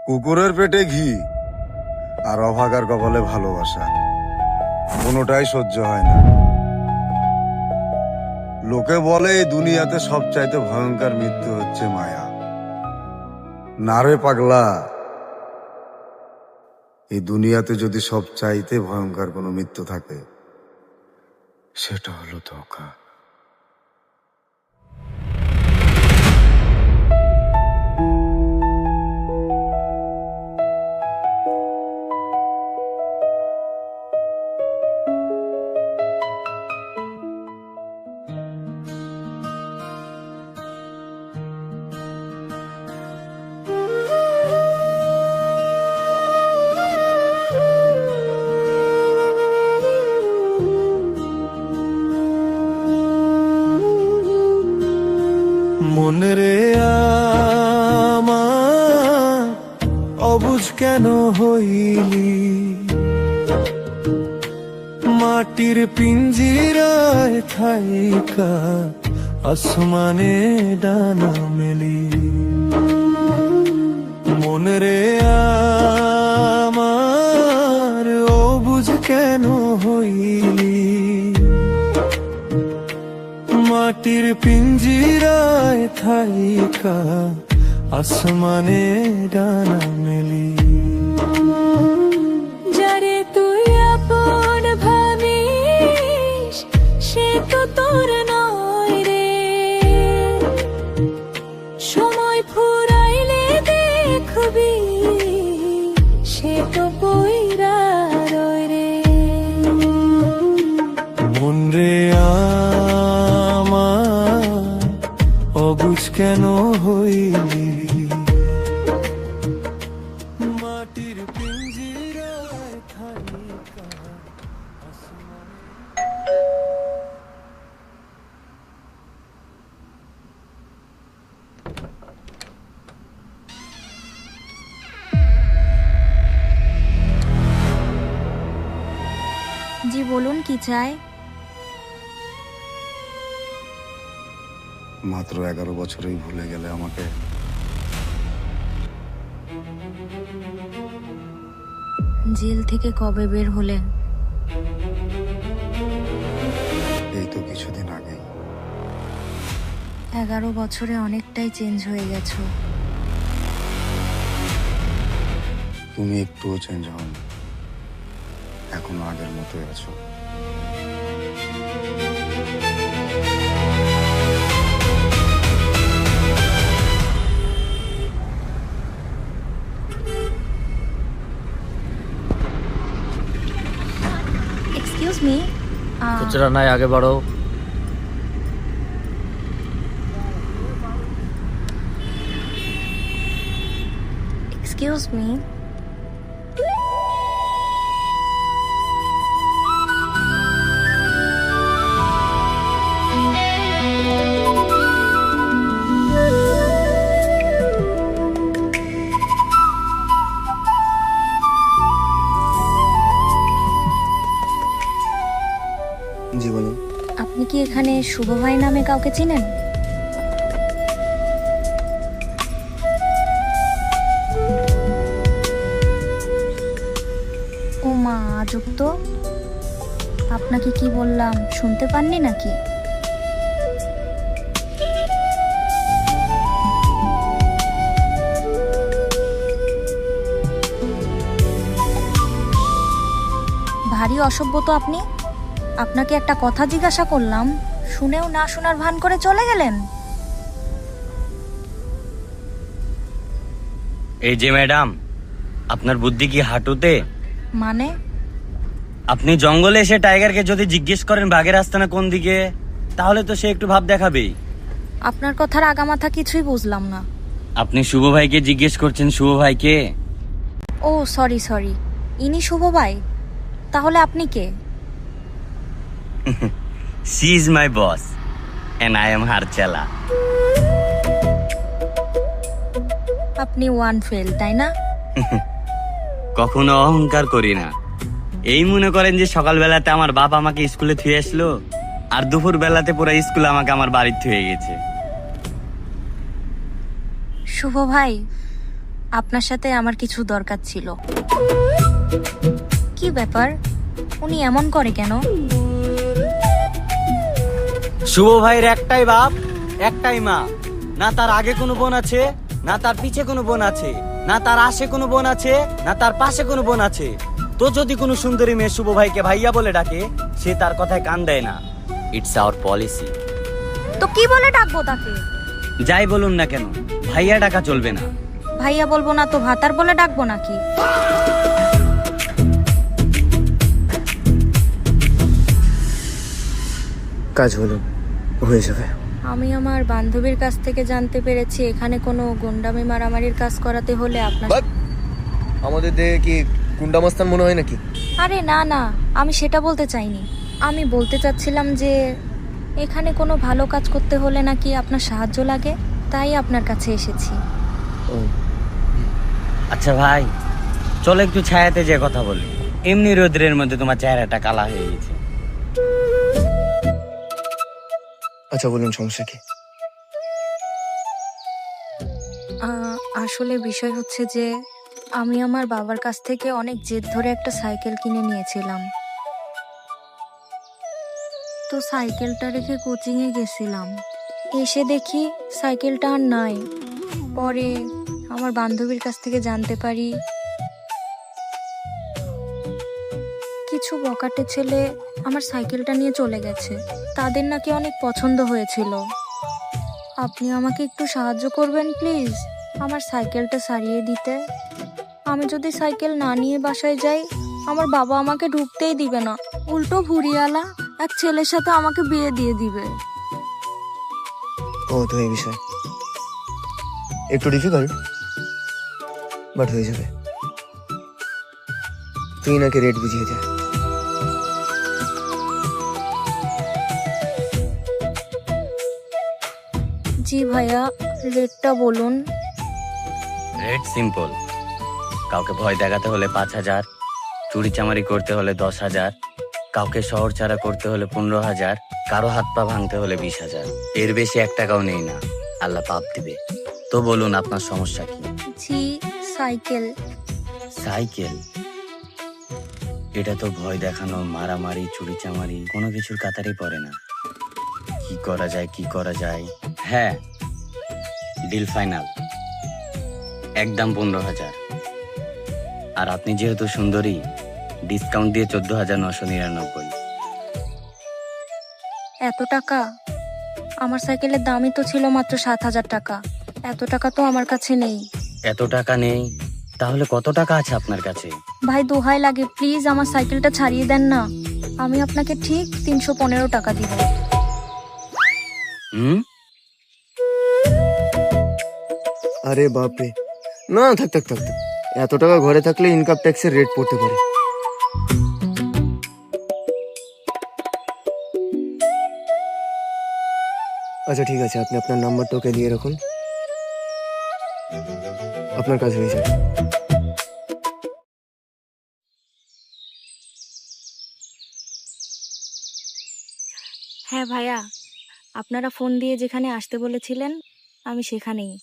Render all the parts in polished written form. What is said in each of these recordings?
কুকুরের পেটে ঘি আর অভাগার কপালে ভালোবাসা, কোনোটাই সহ্য হয় না। লোকে বলে এই দুনিয়াতে সবচাইতে ভয়ঙ্কর মৃত্যু হচ্ছে মায়া। না রে পাগলা, এই দুনিয়াতে যদি সবচাইতে ভয়ঙ্কর কোনো মৃত্যু থাকে সেটা হলো ধোঁকা। মনে রে আমার অবুঝ কেন হইলি, মাটির পিঞ্জিরায় থাইকা আসমানে ডানা মেলি। মনে রে আমার অবুঝ কেন হইলি, মাটির পিঞ্জিরায় থাইকা আসমানে ডানা মেলি। যারে তুই আপন ভাবিস সে তো তোর নয় রে, সময় ফুরাইলে দেখবি সে তো পইরা রয় রে। মন রে অবুঝ কেন হইলি, মাটির পিঞ্জিরায় থাইকা জি বলুন, কি চাই? মাত্র 11 বছরেই ভুলে গেলে আমাকে। জেল থেকে কবে বের হলেন? এই তো কিছুদিন আগে। 11 বছরে অনেকটাই চেঞ্জ হয়ে গেছো। তুমি একটুও চেঞ্জ হওনি, এখনো আগের মতোই আছো। এক্সকিউজ মি, খুচরা নাই, আগে বাড়ো। এক্সকিউজ মি, জি বলুন। আপনি কি এখানে শুভ ভাই নামে কাউকে চিনেন? ও মা, আজব তো। আপনাকে কি বললাম শুনতে পাননি নাকি? ভারী অসভ্য তো আপনি। আপনাকে একটা কথা জিজ্ঞাসা করলাম, শুনেও না শোনার ভান করে চলে গেলেন। এই যে ম্যাডাম, আপনার বুদ্ধি কি হাঁটুতে? মানে? আপনি জঙ্গলে এসে টাইগারকে যদি জিজ্ঞেস করেন বাঘের আস্তানা কোন দিকে, তাহলে তো সে একটু ভাব দেখাবেই। আপনার কথার আগামাথা কিছুই বুঝলাম না। আপনি শুভ ভাইকে জিজ্ঞেস করছেন শুভ ভাইকে? ও সরি সরি, ইনি শুভ ভাই। তাহলে আপনি কে? She is my boss and I am her chela. আপনি ওয়ান ফেল, তাই না? কখনো অহংকার করি না। এই মনে করেন যে সকালবেলাতে আমার বাপ আমাকে স্কুলে থুয়ে আসলো, আর দুপুর বেলাতে পুরো স্কুল আমাকে আমার বাড়ির থুয়ে গেছে। শুভ ভাই, আপনার সাথে আমার কিছু দরকার ছিল। কি ব্যাপার, উনি এমন করে কেন? শুভ ভাইয়ের একটাই বাপ, একটাই মা। না তার আগে কোনো বোন আছে, না তার পিছে কোনো বোন আছে, না তার আশে কোনো বোন আছে, না তার পাশে কোনো বোন আছে। তো যদি কোনো সুন্দরী মেয়ে শুভ ভাইকে ভাইয়া বলে ডাকে, সে তার কথায় কান দেয় না। It's hour policy. তো কি বলে ডাকবো তাকে? যাই বলুন না কেন, ভাইয়া ডাকা চলবে না। ভাইয়া বলবো না তো ভাতার বলে ডাকবো নাকি? কাজ হলো, হয়ে যাবে। আমি আমার বান্ধবীর কাছ থেকে জানতে পেরেছি এখানে কোনো গুন্ডামি মারামারির কাজ করাতে হলে আপনার। আমাদের দেহে কি গুন্ডামাস্তান মনে হয় নাকি? আরে না না, আমি সেটা বলতে চাইনি। আমি বলতে চাচ্ছিলাম যে এখানে কোনো ভালো কাজ করতে হলে নাকি আপনার সাহায্য লাগে, তাই আপনার কাছে এসেছি। ও, আচ্ছা ভাই, চলো একটু ছায়াতে যে কথা বলি। এমনি রোদ্রের মধ্যে তোমার চেহারাটা কালা হয়ে গেছে। আচ্ছা বলুন, সমস্যা কি? আসলে বিষয় হচ্ছে যে আমি আমার বাবার কাছ থেকে অনেক জেদ ধরে একটা সাইকেল কিনে নিয়েছিলাম। তো সাইকেলটা রেখে কোচিংয়ে গেছিলাম, এসে দেখি সাইকেলটা আর নাই। পরে আমার বান্ধবীর কাছ থেকে জানতে পারি কিছু বকাটে ছেলে আমার সাইকেলটা নিয়ে চলে গেছে। তাদের নাকি অনেক পছন্দ হয়েছিল। আপনি আমাকে একটু সাহায্য করবেন প্লিজ, আমার সাইকেলটা সারিয়ে দিতে। আমি যদি সাইকেল না নিয়ে বাসায় যাই, আমার বাবা আমাকে ঢুকতেই দিবে না, উল্টো ভুরিয়ালা এক ছেলের সাথে আমাকে বিয়ে দিয়ে দিবে। ও তো এই বিষয় একটু ডিফিকাল্ট, বাট হয়ে যাবে। তুই নাকি রেট বুঝিয়ে দে। জি ভাইয়া, রেটটা বলুন। Rate simple. কাউকে ভয় দেখাতে হলে 5,000, চুরি চামারি করতে হলে 10,000, কাউকে শহর ছাড়া করতে হলে 15,000, কারো হাত পা ভাঙতে হলে 20,000। এর বেশি 1 টাকাও নেই না, আল্লাহ পাপ দিবে। তো বলুন আপনার সমস্যা কি? জি সাইকেল। সাইকেল? এটা তো ভয় দেখানো, মারামারি, চুরি চামারি কোনো কিছুর কাতারই পড়ে না। কি করা যায়, কি করা যায়? হ্যাঁ, ডিল ফাইনাল, একদম 15,000। আর আপনি যেহেতু সুন্দরী, ডিসকাউন্ট দিয়ে 14,999। এত টাকা? আমার সাইকেলের দামই তো ছিল মাত্র 7,000 টাকা। এত টাকা তো আমার কাছে নেই। এত টাকা নেই? তাহলে কত টাকা আছে আপনার কাছে? ভাই দোহাই লাগে, প্লিজ আমার সাইকেলটা ছাড়িয়ে দেন না। আমি আপনাকে ঠিক 315 টাকা দিব। হুম? আরে বাপরে, না থাক থাক থাক থাক। এত টাকা ঘরে থাকলে ইনকাম ট্যাক্সের রেট পড়তে পারে। আচ্ছা ঠিক আছে, আপনি আপনার নাম্বারটা ওকে দিয়ে রাখুন, আপনার কাজ হয়ে যাবে। হ্যাঁ ভাইয়া, আপনারা ফোন দিয়ে যেখানে আসতে বলেছিলেন আমি সেখানেই।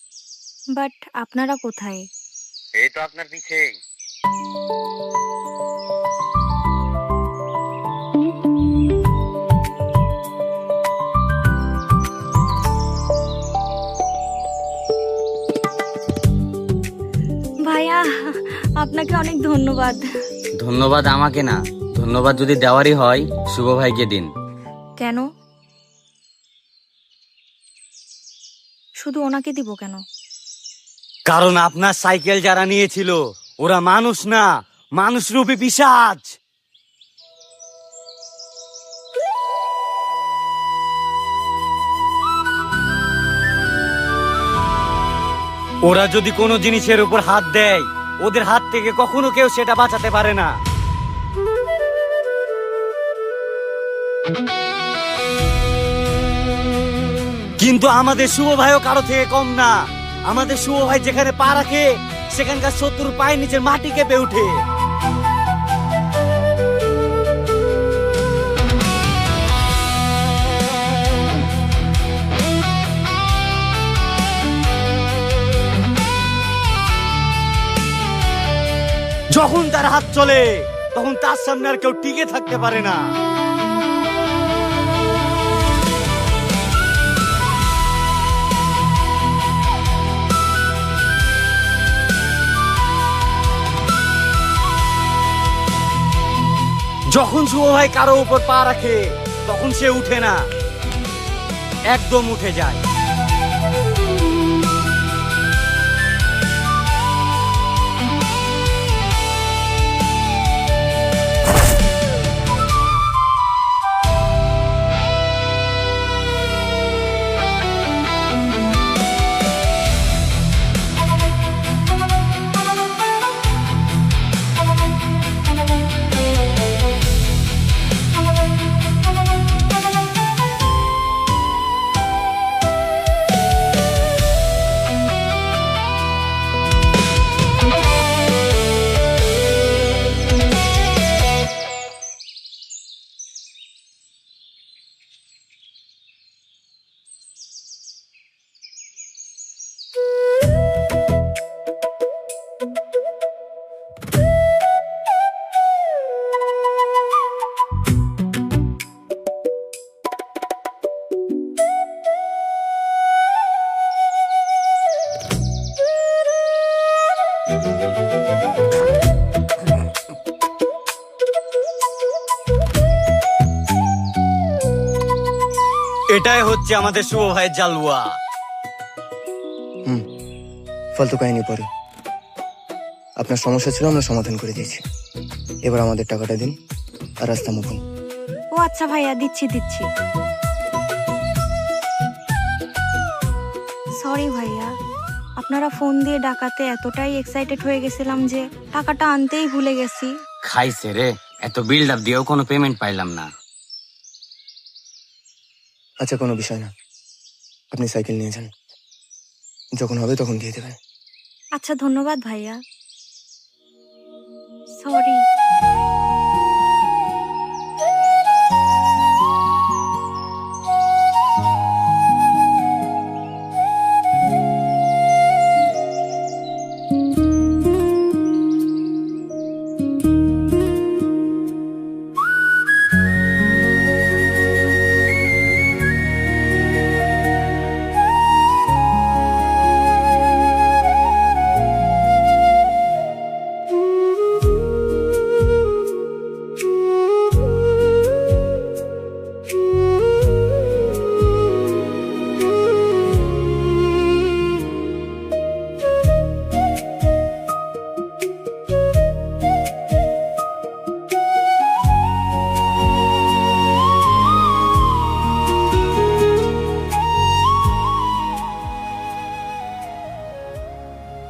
বাট আপনারা কোথায়? এই তো আপনার পিছেই। ভাইয়া আপনাকে অনেক ধন্যবাদ। ধন্যবাদ আমাকে না, ধন্যবাদ যদি দেওয়ারই হয় শুভ ভাইকে দিন। কেন? শুধু ওনাকে দিব কেন? কারণ আপনার সাইকেল যারা নিয়েছিল ওরা মানুষ না, মানুষরূপী পিশাচ। ওরা যদি কোনো জিনিসের উপর হাত দেয়, ওদের হাত থেকে কখনো কেউ সেটা বাঁচাতে পারে না। কিন্তু আমাদের শুভ ভাইও কারো থেকে কম না। আমাদের শুভ ভাই যেখানে পা রাখে সেখানকার শত্রুর পায়ের নিচের মাটি কেঁপে ওঠে। যখন তার হাত চলে তখন তার সামনে আর কেউ টিকে থাকতে পারে না। যখন শুভ ভাই কারো উপর পা রাখে তখন সে উঠে না, একদম উঠে যায়। এটাই হচ্ছে আমাদের শুভ ভাইয়ের জালুয়া। ফালতু কাহিনী পরে। আপনার সমস্যা ছিল, আমরা সমাধান করে দিয়েছি। এবার আমাদের টাকাটা দিন আর রাস্তা মুখুন। ও আচ্ছা ভাইয়া, দিচ্ছি। সরি ভাইয়া, আপনারা ফোন দিয়ে ডাকাতে এতটাই এক্সাইটেড হয়ে গেছিলাম যে টাকাটা আনতেই ভুলে গেছি। খাইছে রে, এত বিল্ড আপ দিয়েও কোনো পেমেন্ট পাইলাম না। আচ্ছা, কোনো বিষয় না, আপনি সাইকেল নিয়ে যান, যখন হবে তখন দিয়ে দেবেন। আচ্ছা ধন্যবাদ ভাইয়া। সরি।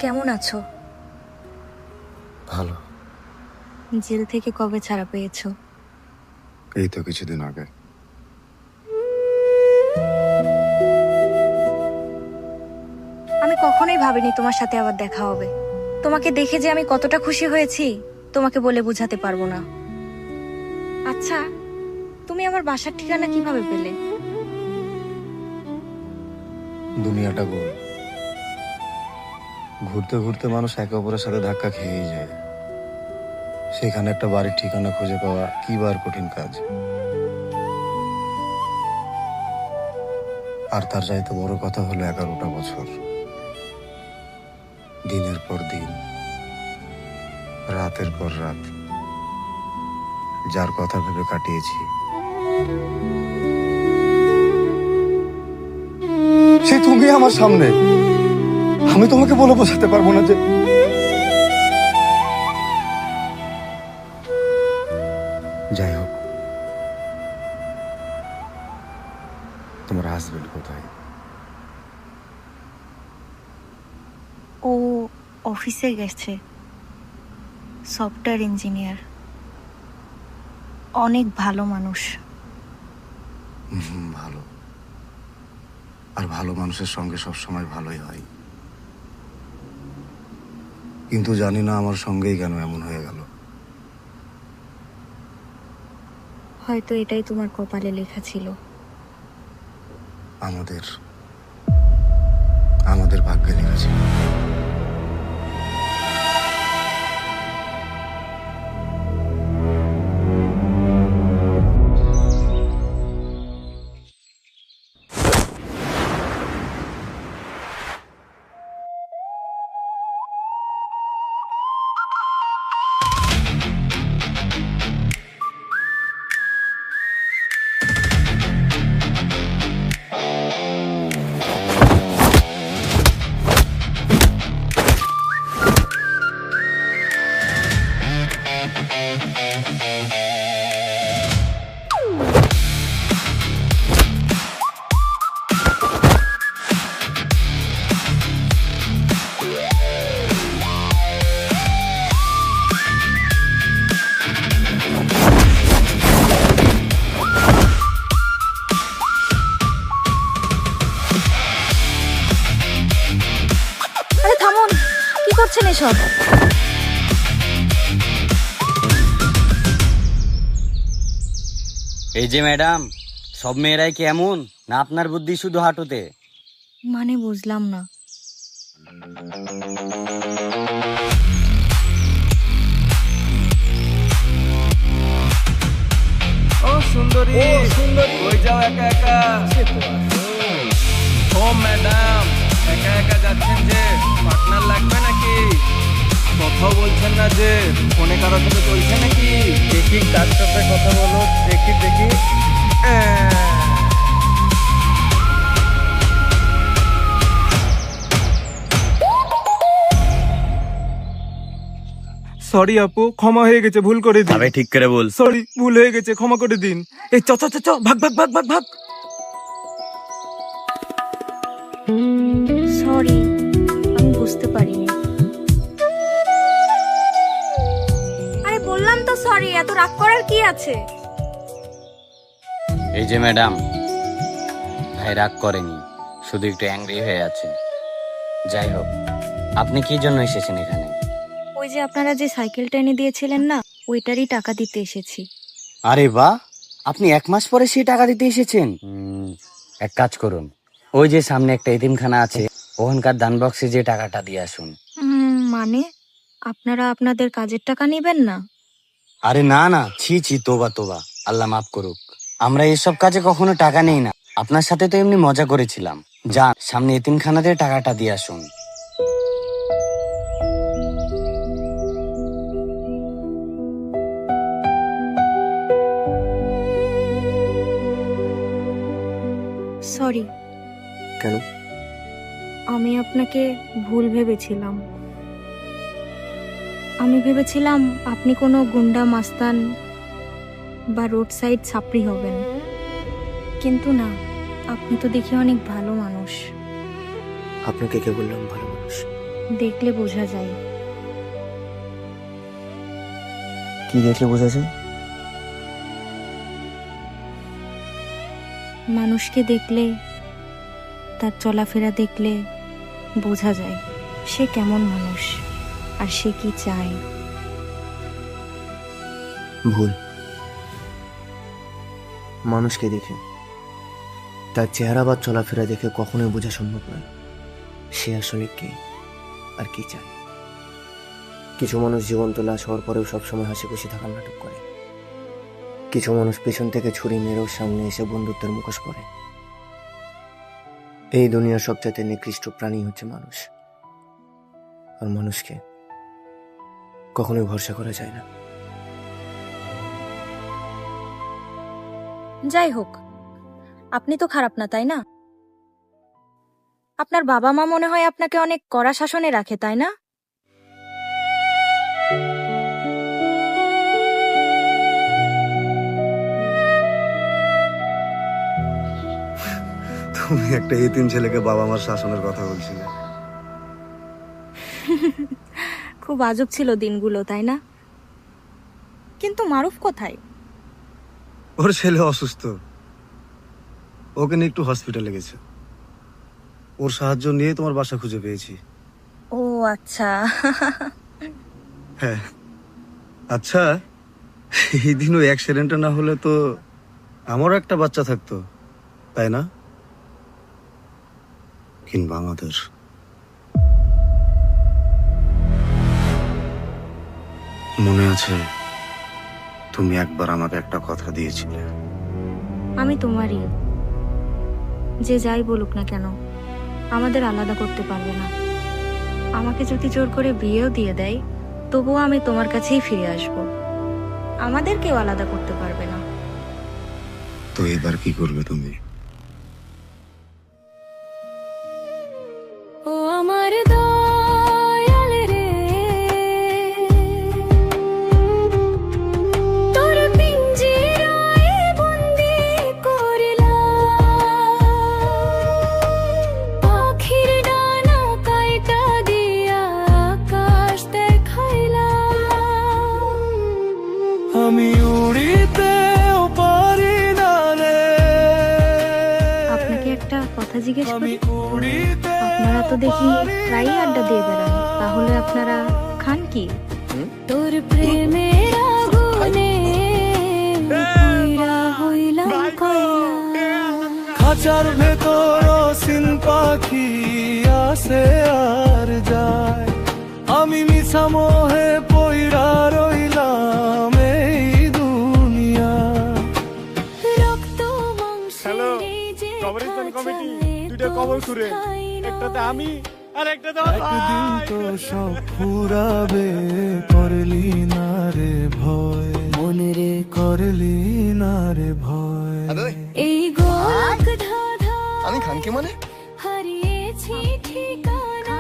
কেমন আছো? ভালো। জেল থেকে কবে ছাড়া পেয়েছো? এই তো কিছুদিন আগে। আমি কখনোই ভাবিনি তোমার সাথে আবার দেখা হবে। তোমাকে দেখে যে আমি কতটা খুশি হয়েছি তোমাকে বলে বোঝাতে পারবো না। আচ্ছা, তুমি আমার বাসার ঠিকানা কিভাবে পেলে? দুনিয়াটা গোল, ঘুরতে ঘুরতে মানুষ একে অপরের সাথে ধাক্কা খেয়েই যায়। সেখানে একটা বাড়ির ঠিকানা খুঁজে পাওয়া কি বার কঠিন কাজ। আর তার চাইতে বড় কথা হলো 11টা বছর দিনের পর দিন, রাতের পর রাত যার কথা ভেবে কাটিয়েছি, সে তুমি আমার সামনে। আমি তোমাকে বলে বোঝাতে পারবো না যে যাই হোক, তোমার হাজবেন্ড কোথায়? ও অফিসে গেছে, সফটওয়্যার ইঞ্জিনিয়ার, অনেক ভালো মানুষ। ভালো, আর ভালো মানুষের সঙ্গে সবসময় ভালোই হয়। কিন্তু জানি না আমার সঙ্গেই কেন এমন হয়ে গেল। হয়তো এটাই তোমার কপালে লেখা ছিল। আমাদের ভাগ্যে লেখা ছিল। করছেন এসব? এই যে ম্যাডাম, সব মেয়েরাই কি এমন, না আপনার বুদ্ধি শুধু হাঁটুতে? মানে বুঝলাম না। ও সুন্দরী, কই যাও একা একা? ও ম্যাডাম, একা একা যাচ্ছেন যে, পার্টনার লাগবে নাকি? কথাও বলছেন না যে, ফোনে কারোর সাথে চলছে নাকি? দেখি কার সাথে কথা বলো, দেখি দেখি। সরি আপু, ক্ষমা হয়ে গেছে, ভুল করে দিন। তবে ঠিক করে বল। সরি, ভুল হয়ে গেছে, ক্ষমা করে দিন। এই চ চ চ চ, ভাগ ভাগ ভাগ ভাগ ভাগ। সরি, আমি বুঝতে পারিনি। আরে বললাম তো সরি, এত রাগ করার কি আছে? এই যে ম্যাডাম, ভাই রাগ করেনি, শুধু একটু অ্যাংরি হয়ে আছে। যাই হোক, আপনি কি জন্য এসেছেন এখানে? ওই যে আপনারা যে সাইকেলটা এনে দিয়েছিলেন না, ওইটারই টাকা দিতে এসেছি। আরে বাহ, আপনি 1 মাস পরে সেই টাকা দিতে এসেছেন। এক কাজ করুন, ওই যে সামনে একটা এতিমখানা আছে, ওখানকার দান বক্সে যে টাকাটা দিয়ে আসুন। মানে আপনারা আপনাদের কাজের টাকা নেবেন না? আরে না না, ছি ছি, তোবা তোবা, আল্লাহ মাফ করুক। আমরা এসব কাজে কখনো টাকা নেই না, আপনার সাথে তো এমনি মজা করেছিলাম। যান, সামনে এতিমখানাতে টাকাটা দিয়ে আসুন। সরি, কেন? আমি আপনাকে ভুল ভেবেছিলাম। আমি ভেবেছিলাম আপনি কোনো গুন্ডা মাস্তান বা রোড সাইড ছাপড়ি হবেন, কিন্তু না, আপনি তো দেখি অনেক ভালো মানুষ। আপনাকে কে বললাম ভালো মানুষ? দেখলে বোঝা যায়। কি দেখলে বোঝা যায়? মানুষকে দেখলে, তার চলাফেরা দেখলে বোঝা যায় সে কেমন মানুষ আর সে কি চায়। ভুল। মানুষকে দেখে, তার চেহারা বা চলাফেরা দেখে কখনোই বোঝা সম্ভব নয় সে আসলে কে আর কি চায়। কিছু মানুষ জীবন্ত লাশ হওয়ার পরেও সবসময় হাসি খুশি থাকার নাটক করে। কিছু মানুষ পেছন থেকে ছুরি মেরেও সামনে এসে বন্ধুত্বের মুখোশ পরে। এই দুনিয়ার সবচাইতে নিকৃষ্ট প্রাণী হচ্ছে মানুষ, আর মানুষকে কখনোই ভরসা করা যায় না। যাই হোক, আপনি তো খারাপ না, তাই না? আপনার বাবা মা মনে হয় আপনাকে অনেক কড়া শাসনে রাখে, তাই না? তুমি একটা এতিম ছেলেকে বাবা মার শাসনের কথা বলছিলে। খুব আজব ছিল দিনগুলো, তাই না? কিন্তু মারুফ কোথায়? ওর ছেলে অসুস্থ, ওকে নিয়ে একটু হসপিটালে গেছে। ওর সাহায্য নিয়ে তোমার বাসা খুঁজে পেয়েছি। ও আচ্ছা। হ্যাঁ, আচ্ছা, এই দিন ওই অ্যাক্সিডেন্টটা না হলে তো আমারও একটা বাচ্চা থাকতো, তাই না? কিংবা আমাদের। মনে আছে তুমি একবার আমাকে একটা কথা দিয়েছিলে? আমি তোমারই, যে যাই বলুক না কেন আমাদের আলাদা করতে পারবে না। আমাকে যদি জোর করে বিয়েও দিয়ে দেয়, তবুও আমি তোমার কাছেই ফিরে আসব। আমাদের কেউ আলাদা করতে পারবে না। তো এবার কি করবে তুমি? ও আমার দয়াল রে, তোর পিঞ্জিরায় বন্দি করলাম, পাখির ডানা কাইটা দিয়া আকাশ দেখাইলাম। আমি উড়িতেও পারি না রে, আপনাকে একটা কথা জিজ্ঞেস আমি করি? উড়িতে আপনারা তো দেখি প্রায়ই আড্ডা দিয়ে বেড়ান, তাহলে আপনারা খান কি? তোর প্রেমের আগুনে পুইরা হইলাম কয়লা। খাঁচার ভেতর সিন পাখি আসে আর যায়, আমি মিছা মোহে পইরা রইলাম এই দুনিয়া। রক্ত মাংসের এই যে কবরস্থান কমিটি খাঁচায় দুইটা কবর দোষ খুঁড়ে, খাই না। একটাতে আমি আর একটাতে একদিন তো সব ফুরাবে, করলি না রে ভয়, মনে রে করলি না রে ভয়। এই গোলক ধাঁধা আমি খানকে মানে হারিয়েছি ঠিকানা।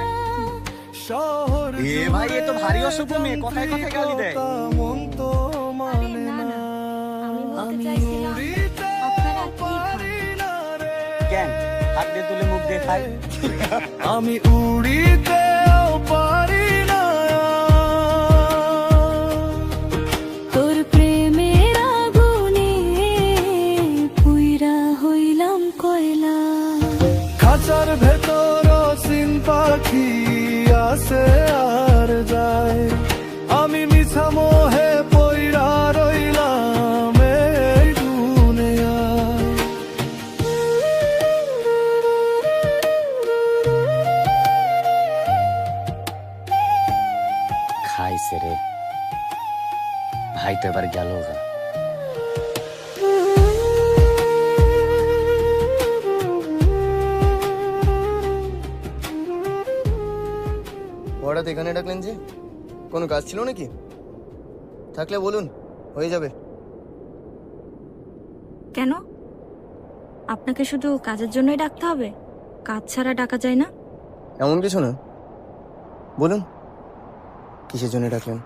শহর ভাই, এ তো ভারী অসভ্য মেয়ে, কথায় কথায় গালি দেয়। মন তো মানে না, আমি বলতে চাইছিলাম আপনারা কি খান? কেন হাত দিয়ে তুলে মুখ দিয়ে খাই? আমি উড়িতেও পারি না। তোর প্রেমের আগুনে পুইরা হইলাম কয়লা। খাঁচার ভেতর সিন পাখি আসে আর যায়, আমি মিছা মোহে পইরা রইলাম এই দুনিয়ায়। খাইছে রে ভাই, তো এবার গেল গা। হঠাৎ এখানে ডাকলেন যে? কোনো কাজ ছিল নাকি? থাকলে বলুন, হয়ে যাবে। কেন? আপনাকে শুধু কাজের জন্যই ডাকতে হবে? কাজ ছাড়া ডাকা যায় না? এমন কিছু না, বলুন কিসের জন্য ডাকলেন?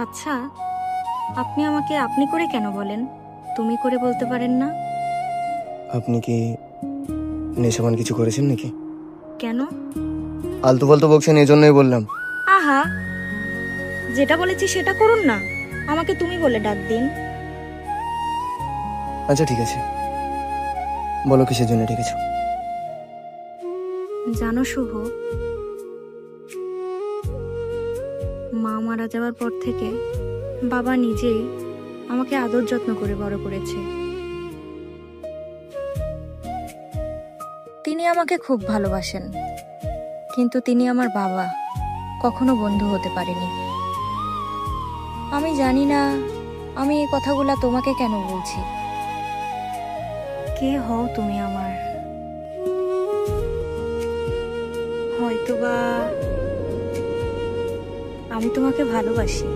আচ্ছা, আপনি আমাকে আপনি করে কেন বলেন? তুমি করে বলতে পারেন না? আপনি কি নেশাবান কিছু করেছেন নাকি? কেন? আলতু ফালতু বকছেন, এই জন্যই বললাম। আহা, যেটা বলেছি সেটা করুন না, আমাকে তুমি বলে ডাক দিন। আচ্ছা ঠিক আছে, বলো কিসের জন্য ডেকেছো? জানো শুভ, মা মারা যাওয়ার পর থেকে বাবা নিজেই আমাকে আদর যত্ন করে বড় করেছে। তিনি আমাকে খুব ভালোবাসেন, কিন্তু তিনি আমার বাবা, কখনো বন্ধু হতে পারেনি। আমি জানি না আমি এই কথাগুলা তোমাকে কেন বলছি। কে হও তুমি আমার? হয়তোবা আমি তোমাকে ভালোবাসি।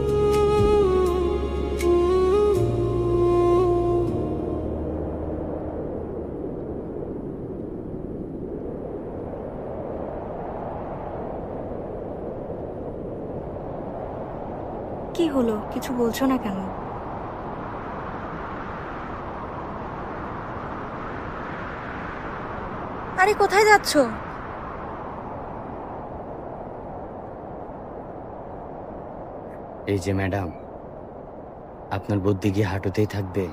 কি হলো, কিছু বলছো না কেন? আরে কোথায় যাচ্ছো? এই যে ম্যাডাম, আপনার বুদ্ধি কি হাঁটুতেই থাকবে,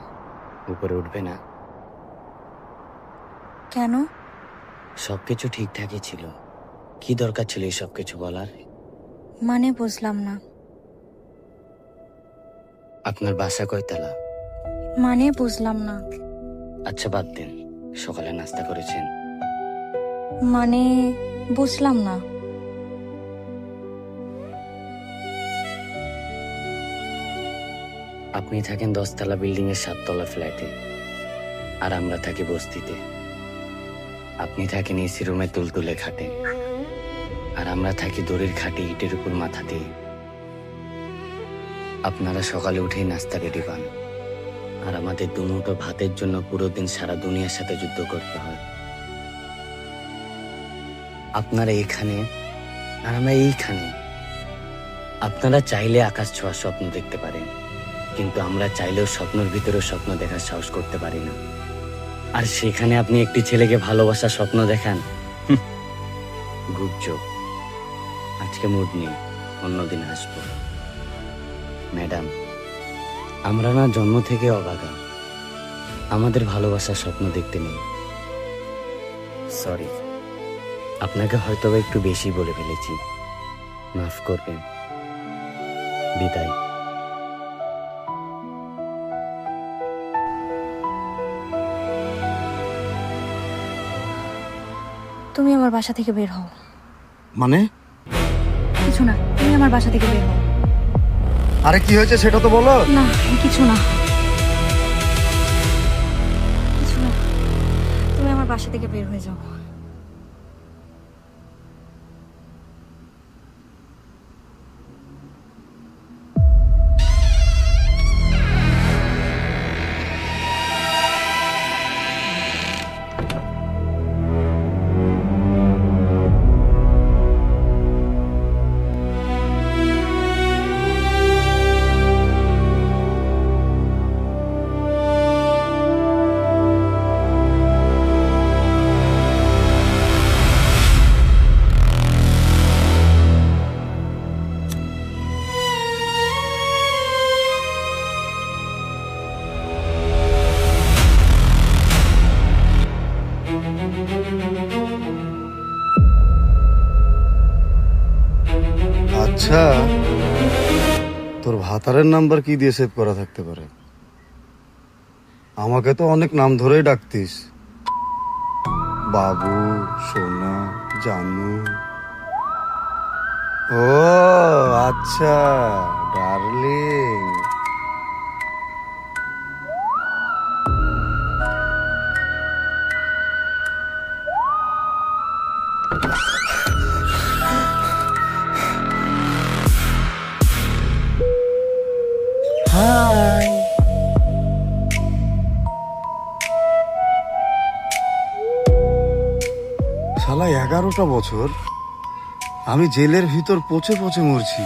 উপরে উঠবে না? কেন? সবকিছু ঠিকঠাকই ছিল, কি দরকার ছিল এই সবকিছু বলার? মানে বুঝলাম না। আপনার বাসা কয়তলা? মানে বুঝলাম না। আচ্ছা বাদ দিন, সকালে নাস্তা করেছেন? মানে বুঝলাম না। আপনি থাকেন 10 তলা বিল্ডিং এর 7 তলা ফ্ল্যাটে, আর আমরা থাকি বস্তিতে। আপনি থাকেন এসি রুমে তুলতুলে খাটে, আর আমরা থাকি দড়ির খাটে ইটের উপর মাথা দিয়ে। আপনারা সকালে উঠেই নাস্তা রেডি পান, আর আমাদের দুমুঠো ভাতের জন্য পুরো দিন সারা দুনিয়ার সাথে যুদ্ধ করতে হয়। আপনারা এইখানে আর আমরা এইখানে। আপনারা চাইলে আকাশ ছোঁয়ার স্বপ্ন দেখতে পারেন, কিন্তু আমরা চাইলেও স্বপ্নের ভিতরেও স্বপ্ন দেখার সাহস করতে পারি না। আর সেখানে আপনি একটি ছেলেকে ভালোবাসার স্বপ্ন দেখান, গুজব। আজকে মুড নেই, অন্যদিন আসবো। ম্যাডাম, আমরা না জন্ম থেকে অবাগা, আমাদের ভালোবাসার স্বপ্ন দেখতে নেই। সরি, আপনাকে হয়তো বা একটু বেশি বলে ফেলেছি, মাফ করবেন। বিদায়। তুমি আমার বাসা থেকে বের হও। মানে? কিছু না, তুমি আমার বাসা থেকে বের হও। আরে কি হয়েছে সেটা তো বলো। না কিছু না, কিছু না, তুমি আমার বাসা থেকে বের হয়ে যাও। আচ্ছা, তোর ভাতারের নাম্বার কি দিয়ে সেভ করা থাকতে পারে? আমাকে তো অনেক নাম ধরেই ডাকতিস, বাবু, সোনা, জানু। ও আচ্ছা, ডার্লিং। হাই। শালা 11টা বছর আমি জেলের ভিতর পচে পচে মরছি,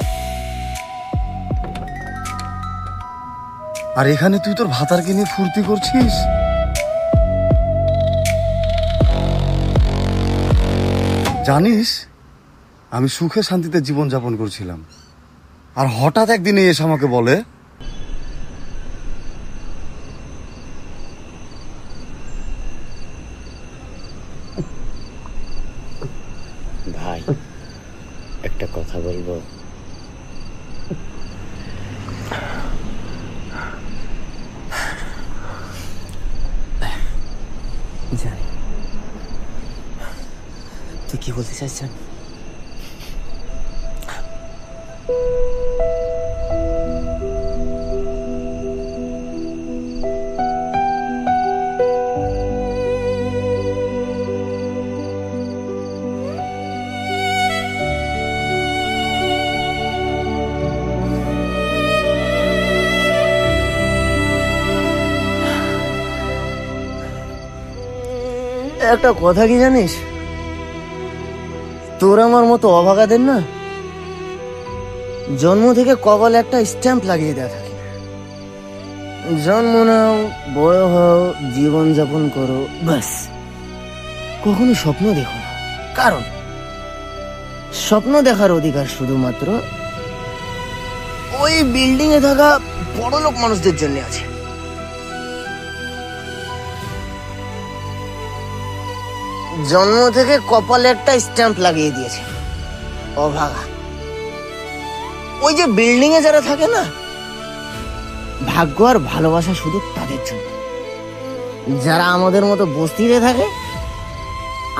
আর এখানে তুই তোর ভাতারকে নিয়ে ফুর্তি করছিস। জানিস আমি সুখে শান্তিতে জীবন যাপন করছিলাম, আর হঠাৎ একদিনে এসে আমাকে বলে ভাই একটা কথা বলবো? জানি তুই কি বলতে চাস জানি। একটা কথা কি জানিস, তোর আমার মতো অভাগাদের না জন্ম থেকে কপালে একটা স্ট্যাম্প লাগিয়ে দেওয়া থাকে। জন্ম নাও, বড় হও, জীবন যাপন করো, ব্যাস। কখনো স্বপ্ন দেখো না, কারণ স্বপ্ন দেখার অধিকার শুধুমাত্র ওই বিল্ডিং এ থাকা বড়লোক মানুষদের জন্য আছে। জন্ম থেকে কপালে একটা স্ট্যাম্প লাগিয়ে দিয়েছে অভাগা। ওই যে বিল্ডিং এ যারা থাকে না, ভাগ্য আর ভালোবাসা শুধু তাদের জন্য। যারা আমাদের মতো বস্তিতে থাকে,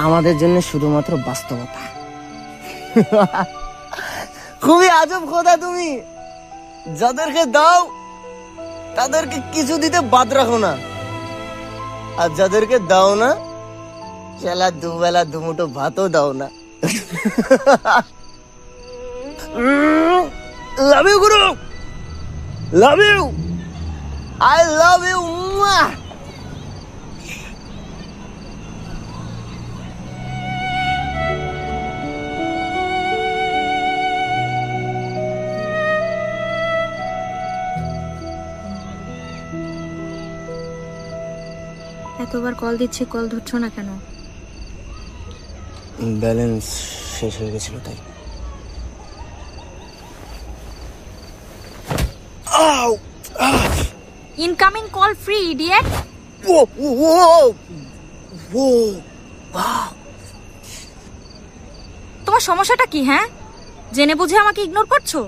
আমাদের জন্য শুধুমাত্র বাস্তবতা। খুবই আজব কথা তুমি। যাদেরকে দাও তাদেরকে কিছু দিতে বাদ রাখো না, আর যাদেরকে দাও না শালা দুবেলা দুমুঠো ভাতও দাও না। লাভ ইউ গুরু, love you, I love you. এতবার কল দিচ্ছি, কল ধরছো না কেন? ব্যালেন্স শেষ হয়ে গেছিল তাই। Incoming call free, idiot. Whoa, whoa, whoa, whoa. Wow. তোমার সমস্যাটা কি? হ্যাঁ, জেনে বুঝে আমাকে ইগনোর করছো?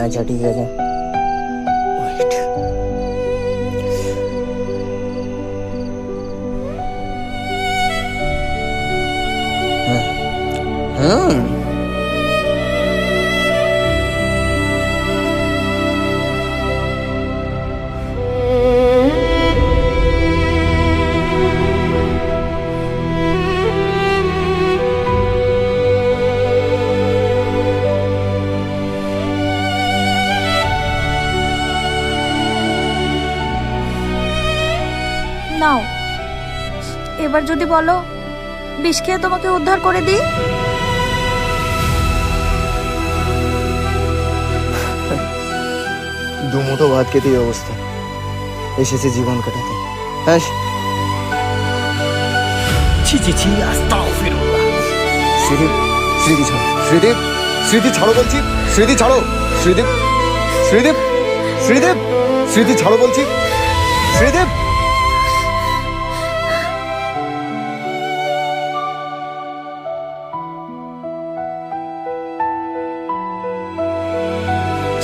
আচ্ছা ঠিক আছে। Wait. হুম নাও, এবার যদি বলো বিষ খেয়ে তোমাকে উদ্ধার করে দিই। দুমুঠো ভাত খেতে এই অবস্থা, এসেছে জীবন কাটাতে। হ্যাঁ ছি ছি ছি, আস্তাগফিরুল্লাহ। শ্রীদীপ, স্মৃতি ছাড়ো, শ্রীদীপ, স্মৃতি ছাড়ো বলছি, স্মৃতি ছাড়ো, শ্রীদীপ, শ্রীদীপ, শ্রীদীপ, স্মৃতি ছাড়ো বলছি, শ্রীদীপ।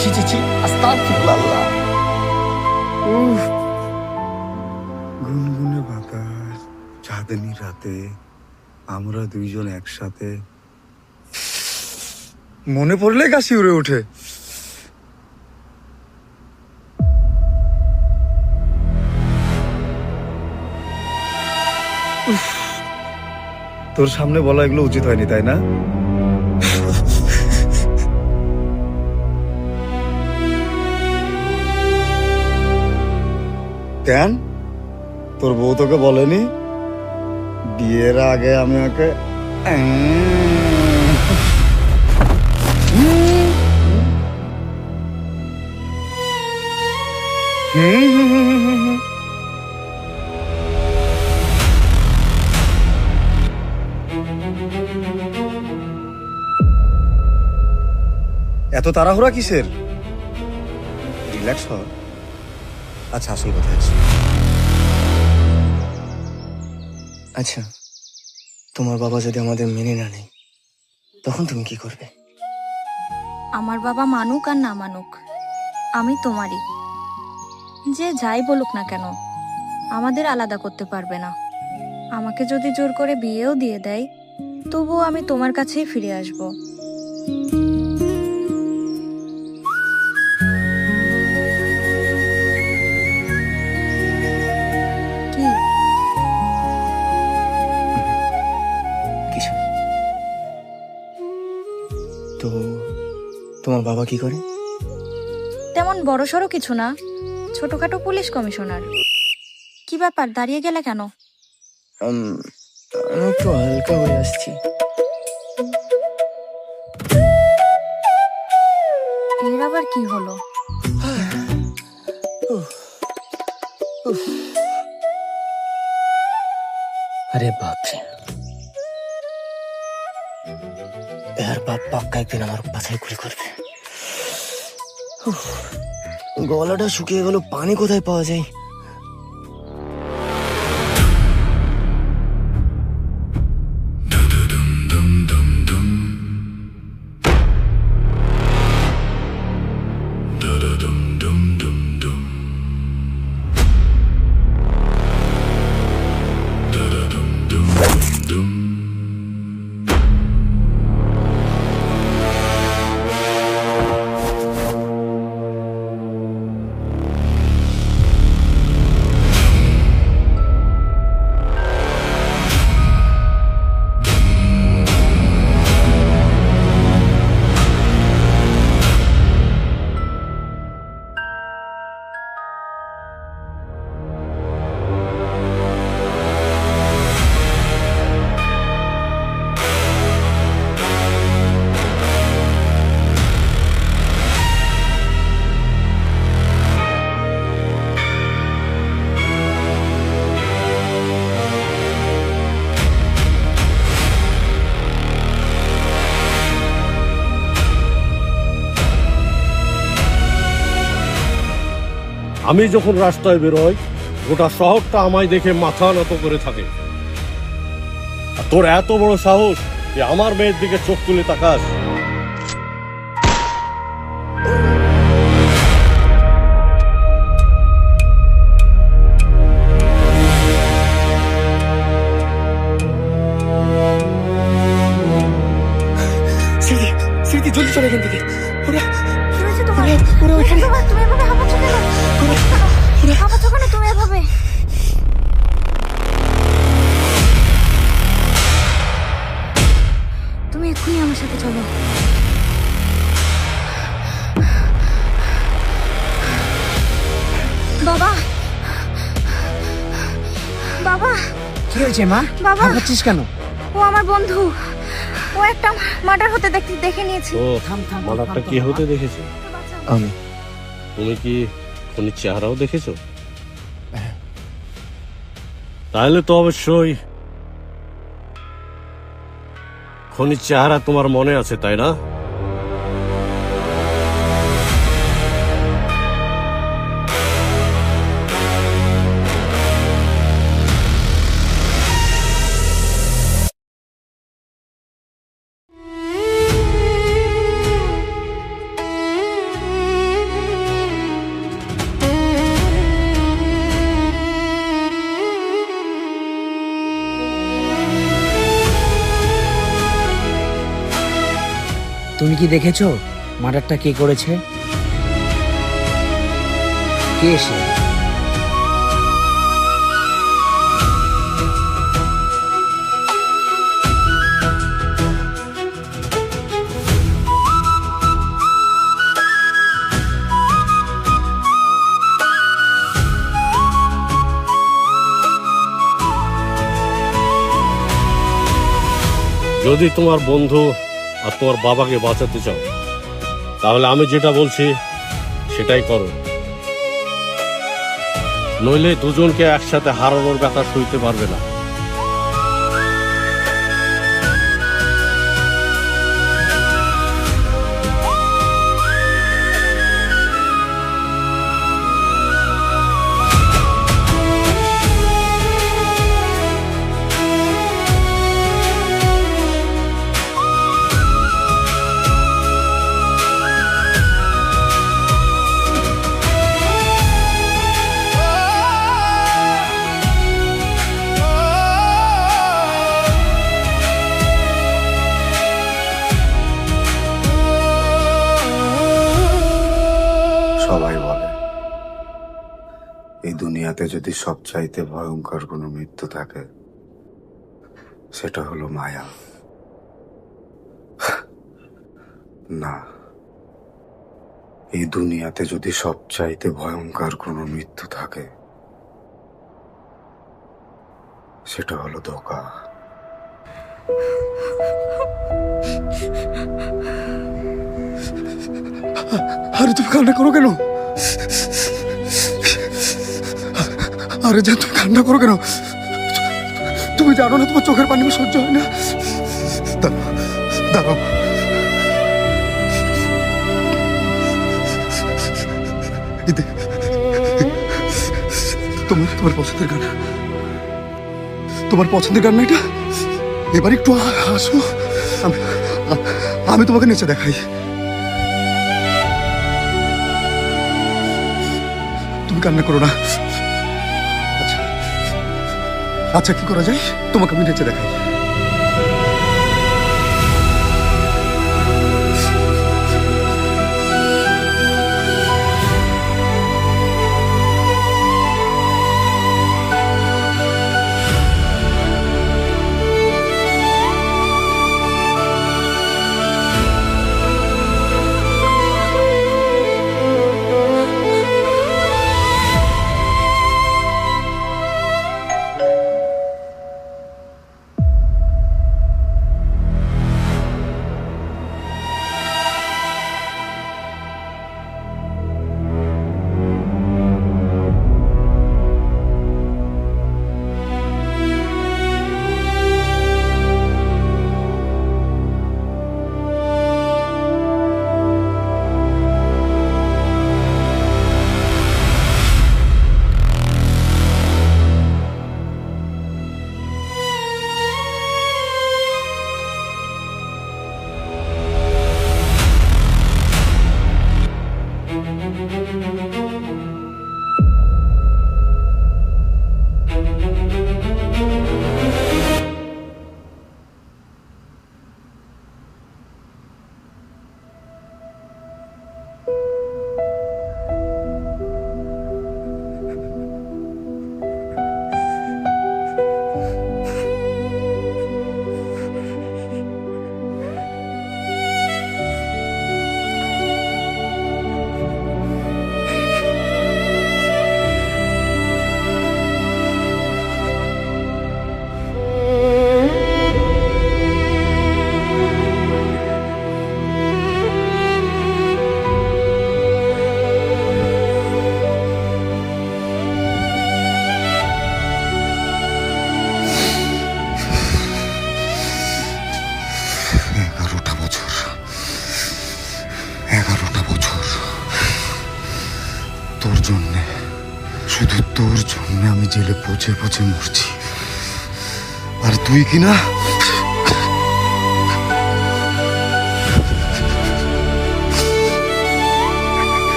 ছি ছি ছি, আস্তাগফিরুল্লাহ। গুনগুনে বাতাস, চাঁদনি রাতে আমরা দুইজন একসাথে, মনে পড়লে কাশি উড়ে ওঠে। উফ, তোর সামনে বলা এগুলো উচিত হয়নি, তাই না? কেন, তোর বউ তোকে বলেনি বিয়ের আগে আমি ওকে এত তাড়াহুড়া কিসের? রিল্যাক্স হ। আচ্ছা, আসল কথা আছে। আচ্ছা, তোমার বাবা যদি আমাদের মেনে না নেয় তখন তুমি কি করবে? আমার বাবা মানুক আর না মানুক, আমি তোমারই। যে যাই বলুক না কেন, আমাদের আলাদা করতে পারবে না। আমাকে যদি জোর করে বিয়েও দিয়ে দেয়, তবুও আমি তোমার কাছেই ফিরে আসব। কি? কিছু না। তো তোমার বাবা কি করে? তেমন বড়সড় কিছু না, ছোটখাটো পুলিশ কমিশনার। কি ব্যাপার, দাঁড়িয়ে গেলে কেন? আমি একটু হালকা হয়ে আসছি। এর আবার কি হলো? আরে বাপরে, এর বাপ পাক্কা একদিন আমার বাছাই গুলি করবে। গলাটা শুকিয়ে গেল, পানি কোথায় পাওয়া যায়? আমি যখন রাস্তায় বেরোই গোটা শহরটা আমায় দেখে মাথা নত করে থাকে। আর তোর এত বড় সাহস যে আমার মেয়ের দিকে চোখ তুলে তাকাস? স্মৃতি, স্মৃতি জলদি চলে এখান থেকে। ওরা কি হয়েছে তোমার? ওরা ওইখানে। তোমার তুমি এভাবে হাঁপাচ্ছ কেন? হাঁপাচ্ছ কেন তুমি এভাবে? তুমি এক্ষুনি আমার সাথে চলো। বাবা, বাবা, কি হয়েছে মা? বাবা। হাঁপাচ্ছিস কেন? ও আমার বন্ধু। ও একটা মার্ডার হতে দেখে নিয়েছি। ও মার্ডারটা কি হতে দেখেছে? আমি। তুমি কি খনির চেহারাও দেখেছো? তাহলে তো অবশ্যই খনির চেহারা তোমার মনে আছে, তাই না? তুমি কি দেখেছো মার্ডারটা কে করেছে? কে সে? যদি তোমার বন্ধু আর তোমার বাবাকে বাঁচাতে চাও তাহলে আমি যেটা বলছি সেটাই করো, নইলে দুজনকে একসাথে হারানোর ব্যথা সইতে পারবে না। সবাই বলে এই দুনিয়াতে যদি সবচাইতে ভয়ঙ্কর কোনো মৃত্যু থাকে সেটা হলো মায়া। না, এই দুনিয়াতে যদি সবচাইতে ভয়ঙ্কর কোনো মৃত্যু থাকে সেটা হলো ধোঁকা। আরে তুমি কান্না করো কেন? আরে যা তুমি কান্না করো কেন? তুমি জানো না তোমার চোখের পানি সহ্য হয় না? দাঁড়াও, তোমার তোমার পছন্দের গান, তোমার পছন্দের গান না এটা? এবার একটু হাসো, আমি তোমাকে নেচে দেখাই। তুমি কান্না করো না। আচ্ছা আচ্ছা, কি করা যায়? তোমাকে আমি নেচে দেখাই। শুধু তোর জন্য আমি জেলে পচে পচে মরছি, আর তুই কি না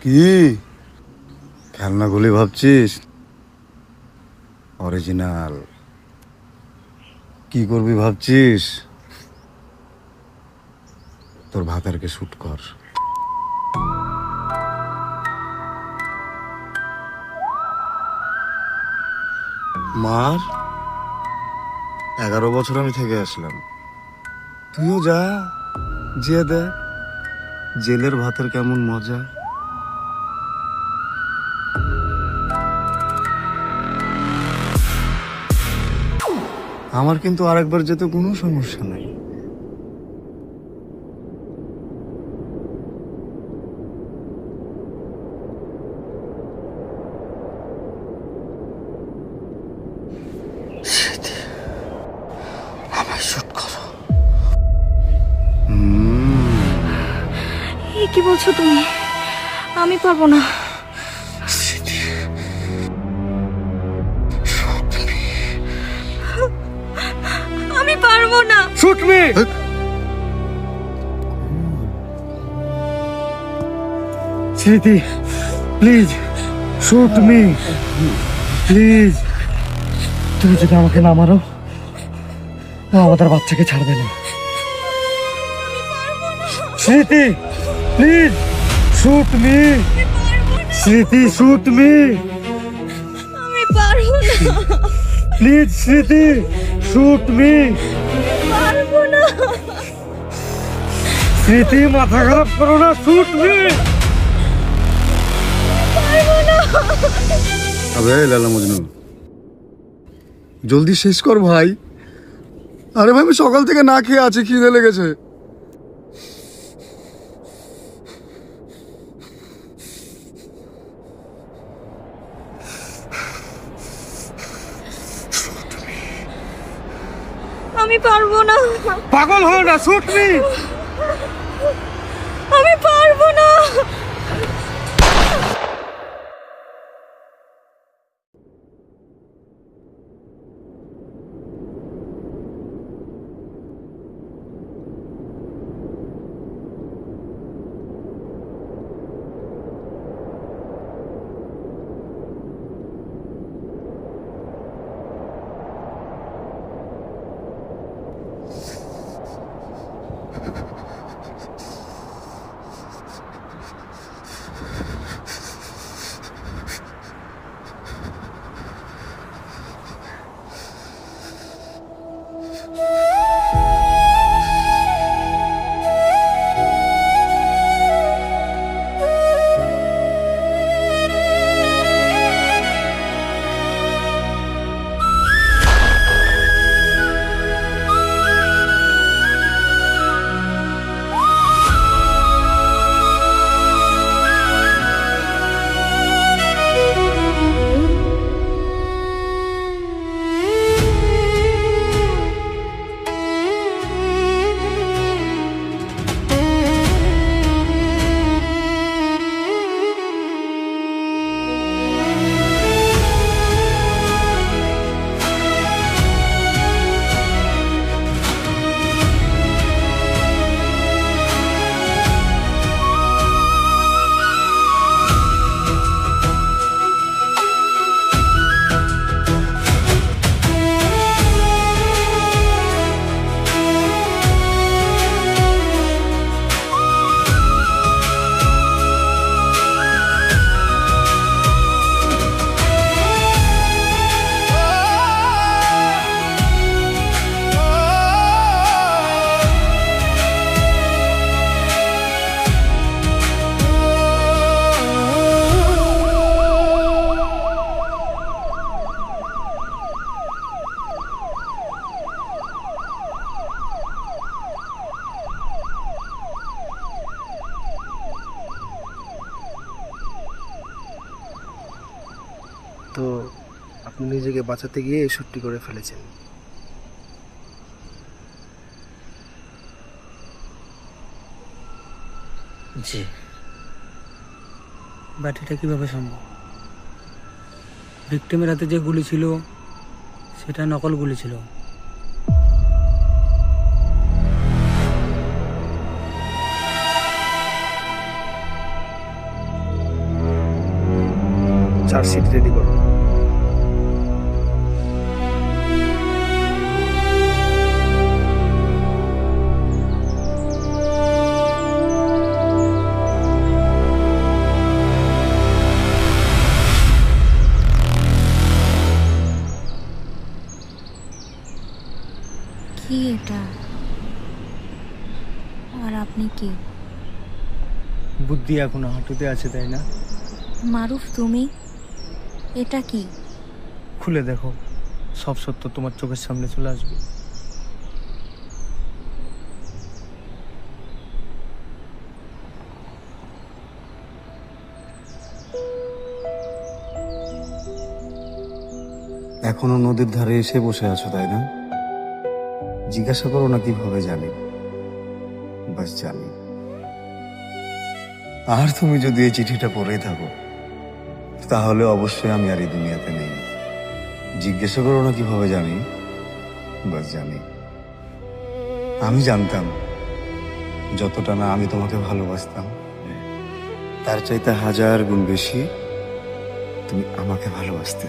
কি খেলনাগুলি ভাবছিস? অরিজিনাল কি করবি ভাবছিস? তোর ভাতারকে শুট কর। মার 11 বছর আমি থেকে আসলাম, তুইও যা, যে দেখ জেলের ভাতের কেমন মজা। আমার কিন্তু আরেকবার যেতে কোনো সমস্যা নাই। আমায় শুট করো। কি বলছো তুমি? আমি পারবো না। আমি পারবো না। Shoot me. স্মৃতি প্লিজ শুট মি প্লিজ। তুমি যদি আমাকে না মারো ও আমাদের বাচ্চাকে ছাড়বে না। স্মৃতি প্লিজ শুট মি। স্মৃতি শুট মি। আমি পারবো না। প্লিজ স্মৃতি শুট মি। পারবো না। স্মৃতি মাথা খারাপ করো না, শুট মি। পারবো না। আবে লালা মজনু, জলদি শেষ কর ভাই। আরে ভাই আমি সকাল থেকে না খেয়ে আছি, খিদে লেগেছে। আমি পারবো না। পাগল হও না, শুট মি। আমি পারবো না। তো আপনি নিজেকে বাঁচাতে গিয়ে এসবটি করে ফেলেছেন। জি। বাট এটা কিভাবে সম্ভব? ভিক্টিমের হাতে যে গুলি ছিল সেটা নকল গুলি ছিল। চার্জশিট রেডি করো। কি এটা? আর আপনি কি? বুদ্ধি এখনো হাঁটুতে আছে, তাই না? মারুফ, তুমি? এটা কি? খুলে দেখো, সব সত্য তোমার চোখের সামনে চলে আসবে। এখনো নদীর ধারে এসে বসে আছো, তাই না? জিজ্ঞাসা করো না কিভাবে জানি, বাস জানি। আর তুমি যদি এই চিঠিটা পড়েই থাকো তাহলে অবশ্যই আমি আর এই দুনিয়াতে নেই। জিজ্ঞাসা করো না কিভাবে জানি, বাস জানি। আমি জানতাম যতটা না আমি তোমাকে ভালোবাসতাম তার চাইতে 1000 গুণ বেশি তুমি আমাকে ভালোবাসতে।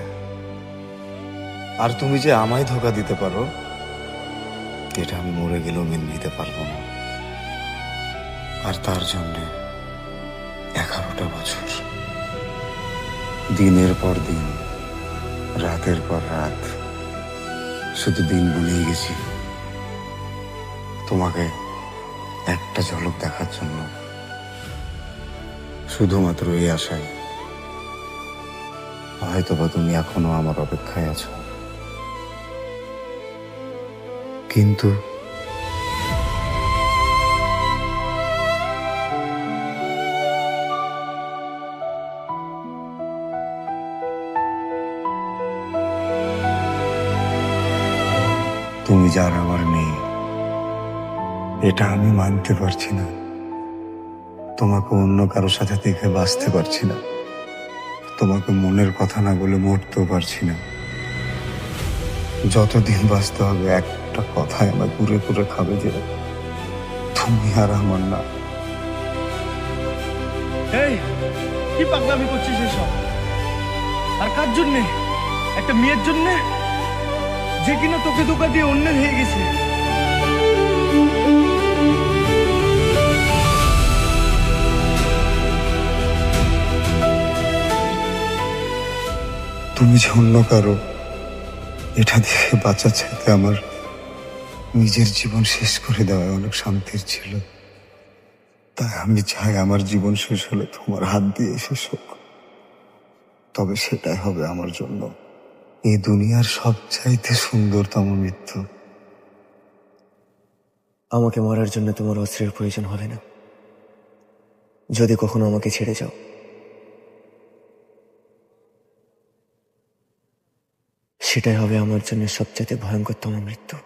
আর তুমি যে আমায় ধোঁকা দিতে পারো এটা আমি মরে গেলেও মেনে নিতে পারবো না। আর তার জন্যে 11টা বছর দিনের পর দিন, রাতের পর রাত শুধু দিন গুনেই গেছি তোমাকে একটা ঝলক দেখার জন্য, শুধুমাত্র এই আশায় হয়তোবা তুমি এখনো আমার অপেক্ষায় আছো। কিন্তু তুমি যার আমার নেই এটা আমি মানতে পারছি না। তোমাকে অন্য কারোর সাথে দেখে বাঁচতে পারছি না। তোমাকে মনের কথা না বলে মরতেও পারছি না। যতদিন বাঁচতে হবে একটা কথাই আমার ঘুরে ঘুরে খাবে যে তুমি আর আমার না। এই কি পাগলামি করছিস এসব? আর কার জন্যে? একটা মেয়ের জন্যে যে কিনা তোকে ধোকা দিয়ে অন্যের হয়ে গেছে। তুমি যে অন্য কারো এটা দেখে বাঁচার চাইতে আমার নিজের জীবন শেষ করে দেওয়া অনেক শান্তির ছিল। তাই আমি চাই আমার জীবন শেষ হলে তোমার হাত দিয়ে শেষ হোক। তবে সেটাই হবে আমার জন্য এই দুনিয়ার সবচাইতে সুন্দরতম মৃত্যু। আমাকে মারার জন্য তোমার অস্ত্রের প্রয়োজন হবে না। যদি কখনো আমাকে ছেড়ে যাও সেটাই হবে আমার জন্য সবচেয়ে ভয়ঙ্করতম মৃত্যু।